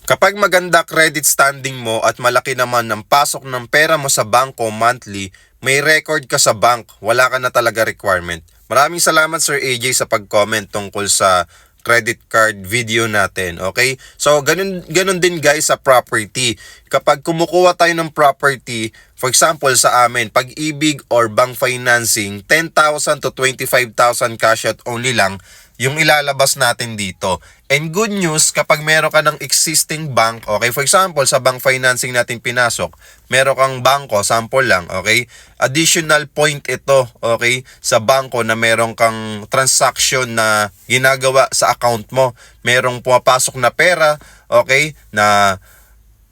Kapag maganda credit standing mo at malaki naman ang pasok ng pera mo sa bangko monthly, may record ka sa bank, wala ka na talaga requirement. Maraming salamat Sir AJ sa pag-comment tungkol sa credit card video natin, okay? So, ganun din guys sa property. Kapag kumukuha tayo ng property, for example sa amin, Pag-ibig or bank financing, 10,000 to 25,000 cash out only lang yung ilalabas natin dito. And good news, kapag meron ka ng existing bank, okay, for example, sa bank financing natin pinasok, meron kang bangko, sample lang, okay, additional point ito, okay, sa bangko na meron kang transaction na ginagawa sa account mo. Merong pumapasok na pera, okay, na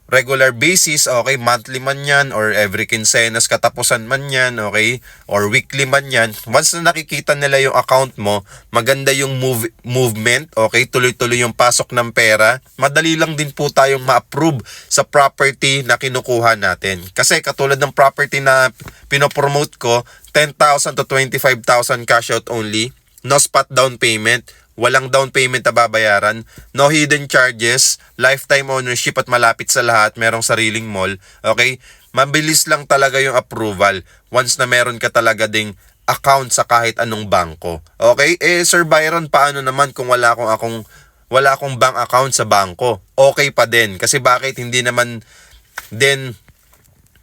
regular basis, okay, monthly man yan, or every quincenas katapusan man yan, okay, or weekly man yan. Once na nakikita nila yung account mo, maganda yung movement, okay, tuloy-tuloy yung pasok ng pera, madali lang din po tayong ma-approve sa property na kinukuha natin. Kasi katulad ng property na pinopromote ko, 10,000 to 25,000 cash out only, no spot down payment, walang down payment na babayaran, no hidden charges, lifetime ownership at malapit sa lahat, merong sariling mall, okay? Mabilis lang talaga yung approval once na meron ka talaga ding account sa kahit anong bangko. Okay? Sir Byron, paano naman kung wala akong bank account sa bangko? Okay pa din. Kasi bakit hindi naman din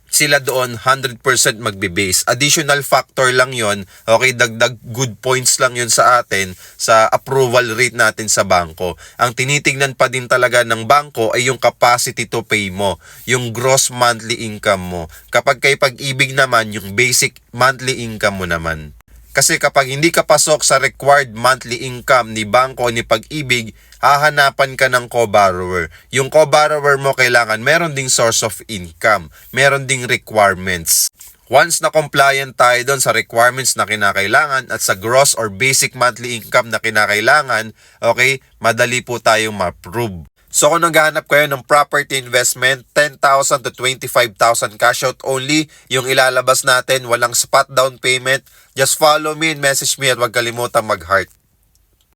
sila doon 100% magbe-base. Additional factor lang yon, okay, dagdag good points lang yon sa atin sa approval rate natin sa bangko. Ang tinitingnan pa din talaga ng bangko ay yung capacity to pay mo, yung gross monthly income mo. Kapag kay Pag-ibig naman, yung basic monthly income mo naman. Kasi kapag hindi ka pasok sa required monthly income ni bangko ni Pag-ibig, hahanapan ka ng co-borrower. Yung co-borrower mo kailangan meron ding source of income, meron ding requirements. Once na compliant tayo doon sa requirements na kinakailangan at sa gross or basic monthly income na kinakailangan, okay, madali po tayong ma-approve. So kung naghahanap kayo ng property investment, 10,000 to 25,000 cash out only yung ilalabas natin, walang spot down payment. Just follow me and message me at huwag kalimutang mag-heart.